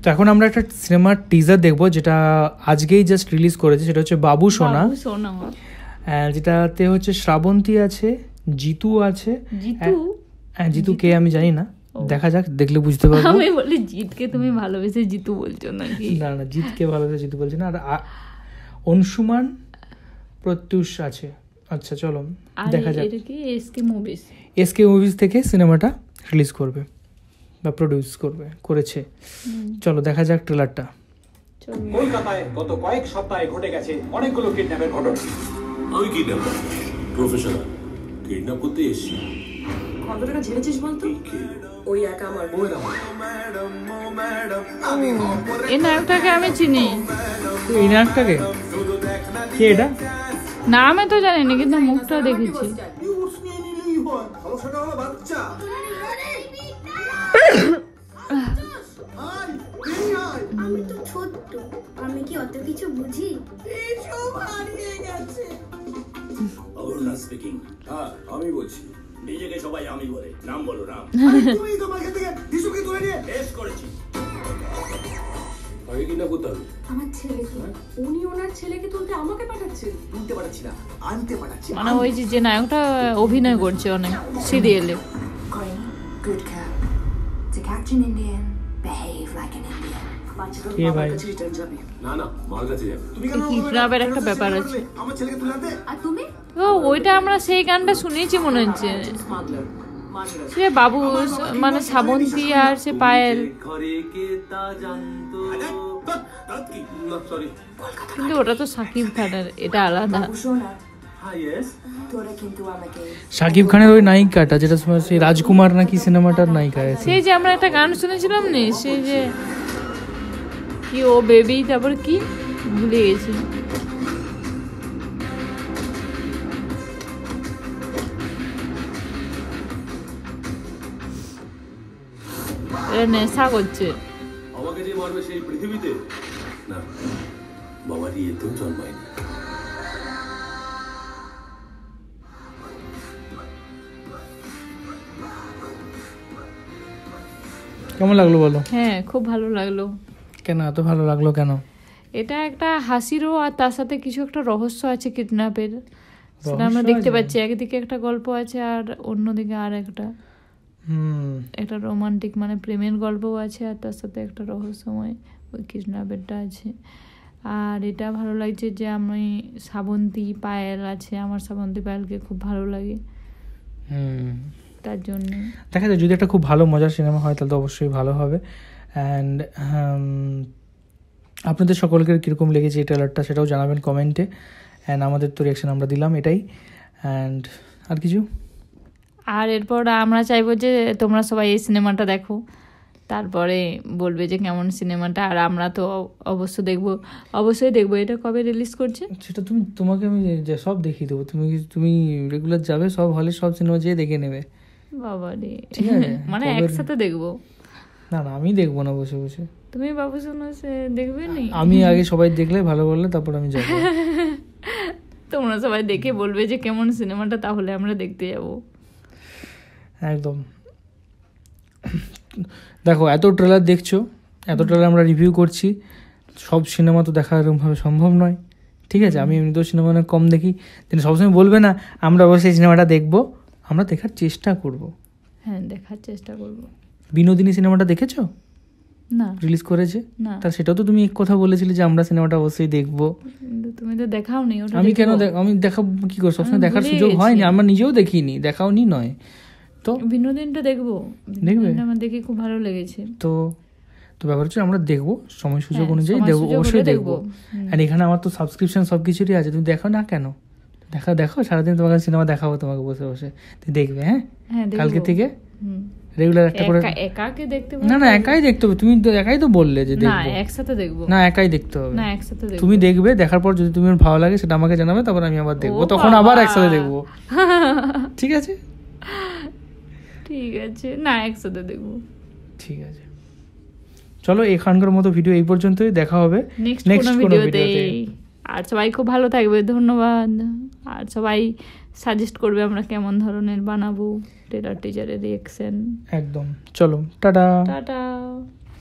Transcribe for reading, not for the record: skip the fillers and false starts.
তো এখন আমরা একটা সিনেমার টিজার দেখবো, যেটা আজকেই জাস্ট রিলিজ করেছে, সেটা হচ্ছে বাবু সোনা, যেটাতে হচ্ছে শ্রাবন্তী আছে, জিতু আছে। হ্যাঁ, জিতু কে আমি জানি না, দেখা যাক, দেখলে বুঝতে পারবো। আমি বলি জিতকে তুমি ভালোবেসে জিতু বলছো নাকি? না না, জিতকে ভালোবেসে জিতু বলছি না। আর অংশুমান, প্রত্যুষ আছে। আচ্ছা চলো দেখা যাক। এটা কি এসকে মুভিজ থেকে সিনেমাটা রিলিজ করবে বা প্রডিউস করেছে। চলো দেখা যাক ট্রেলারটা। কলকাতায় গত কয়েক সপ্তাহে ঘটে গেছে অনেকগুলো কিডন্যাপের ঘটনা। আমি কিডন্যাপার, প্রফেশনাল, কিডন্যাপ করতে এসেছি। কত টাকা ঝেড়েছিস বলতো? ওই একা আমার এই নায়কটাকে আমি চিনি। এই নায়কটাকে কে? এটা নামে তো জানি না, কিন্তু মুখটা দেখেছি। আমি তো ছোট্ট, আমি কি অত কিছু বুঝি? এসব হারিয়ে গেছে। অরুণা স্পিকিং। হ্যাঁ আমি বলছি। নিজেকে সবাই আমি বলে, নাম বলো নাম। তুমি তো মার্কেট থেকে দিশুকে তুলে নিয়ে বেশ করেছি। আগে কি না করতাম আমার ছেলেকে, উনি ওনার ছেলেকে তুলতে আমাকে পাঠাচ্ছেন। তুলতে পারছি না, আনতে পারছি। মানে ওই যে নায়কটা অভিনয় করছে অনেক সিরিয়ালে। Good cap to catch an Indian, behave like an Indian. কে ভাই? না না, মার কাছে যাবে। তুমি কেন কিডন্যাপের একটা ব্যাপার আছে। আমার ছেলেকে তুলে আনতে। আর তুমি? ও ওইটা আমরা সেই গানটা শুনেছি মনে হচ্ছে। সে বাবু মানে শ্রাবন্তী আর সে পায়েল, কিন্তু ওটা তো সাকিব খানের, এটা আলাদা। সাকিব খানের ওই নায়িকাটা, যেটা সেই রাজকুমার নাকি সিনেমাটার নায়িকা আছে। সেই যে আমরা একটা গান শুনেছিলাম না, সেই যে কি ও বেবি, তারপর কি ভুলে গেছি। নেশা করছে। আমাকে যে মারবে সেই পৃথিবীতে না, বাবা দিয়ে তো জন্মায়নি। কেমন লাগলো বলো? হ্যাঁ খুব ভালো লাগলো। কেন এত ভালো লাগলো কেন? এটা একটা হাসিরও, আর তার সাথে কিছু একটা রহস্য আছে কিডন্যাপের, সেটা আমরা দেখতে পাচ্ছি। একদিকে একটা গল্প আছে আর অন্যদিকে আর একটা রোমান্টিক মানে প্রেমের গল্পও আছে, আর তার সাথে একটা রহস্যময় ওই কিডন্যাপেরটা আছে। আর এটা ভালো লাগছে যে আমি শ্রাবন্তী পায়েল আছে, আমার শ্রাবন্তী পায়েলকে খুব ভালো লাগে, তার জন্য দেখা যায় যদি একটা খুব ভালো মজার সিনেমা হয় তাহলে তো অবশ্যই ভালো হবে। অ্যান্ড আপনাদের সকলকে কীরকম লেগেছে এই ট্রেলারটা সেটাও জানাবেন কমেন্টে। অ্যান্ড আমাদের তো রিয়াকশন আমরা দিলাম এটাই। অ্যান্ড আর কিছু? আর এরপর আমরা চাইবো যে তোমরা সবাই এই সিনেমাটা দেখো, তারপরে বলবে যে কেমন সিনেমাটা। আর আমরা তো অবশ্যই দেখবো। এটা কবে রিলিজ করছে সেটা তোমাকে আমি সব দেখিয়ে দেবো। তুমি রেগুলার যাবে সব হলে, সব সিনেমা যেয়ে দেখে নেবে। বাবা রে, মানে একসাথে দেখবো? না আমি দেখবো না বসে বসে। তুমি বাবু সোনা দেখবে না? আমি আগে সবাই দেখলে ভালো বললে তারপর আমি যাবো। তোমরা সবাই দেখে বলবে যে কেমন সিনেমাটা, তাহলে আমরা দেখতে যাব একদম। দেখো এত ট্রেলার দেখছো, এত ট্রেলার আমরা রিভিউ করছি, সব সিনেমা তো দেখা এরকমভাবে সম্ভব নয়, ঠিক আছে? আমি এমনিতেও সিনেমা অনেক কম দেখি, তিনি সবসময় বলবে না আমরা অবশ্যই সিনেমাটা দেখবো, আমরা দেখার চেষ্টা করব। হ্যাঁ দেখার চেষ্টা করব। বিনোদিনী সিনেমাটা দেখেছো? না, রিলিজ করেছে না। তার সেটাও তো তুমি এক কথা বলেছিলে যে আমরা সিনেমাটা অবশ্যই দেখবো। তুমি তো দেখাওনি। আমি কেন আমি দেখাবো কি করে? সবসময় দেখার সুযোগ হয়নি, আমরা নিজেও দেখিনি, দেখাওনি নয় তো। বিনোদিনীটা দেখবো, দেখবে? আমার দেখে খুব ভালো লেগেছে। তো ব্যাপার হচ্ছে আমরা দেখবো, সময় সুযোগ অনুযায়ী দেখবো, অবশ্যই দেখবো। আর এখানে আমার তো সাবস্ক্রিপশন সব কিছুরই আছে, তুমি দেখো না কেন? দেখো সারাদিন তোমাকে সিনেমা দেখাবো, তোমাকে বসে বসে তুমি দেখবে। হ্যাঁ কালকে থেকে রেগুলার একটা করে। একাকে দেখতে না, একাই দেখতে হবে। তুমি তো একাই তো বললে যে দেখবো, একসাথে দেখবো না, একাই দেখতে হবে। না একসাথে তুমি দেখবে, দেখার পর যদি তুমি ভালো লাগে সেটা আমাকে জানাবে, তারপর আমি আবার দেখবো, তখন আবার একসাথে দেখবো। ঠিক আছে? ঠিক আছে, না একসাথে দেখবো। ঠিক আছে, চলো এখানকার মতো ভিডিও এই পর্যন্তই, দেখা হবে নেক্সট কোনো ভিডিওতে। আর সবাই খুব ভালো থাকবে, ধন্যবাদ। আর সবাই সাজেস্ট করবে আমরা কেমন ধরনের বানাবো ট্রেলার টিজারের রিঅ্যাকশন। একদম, চলো টাটা টাটা।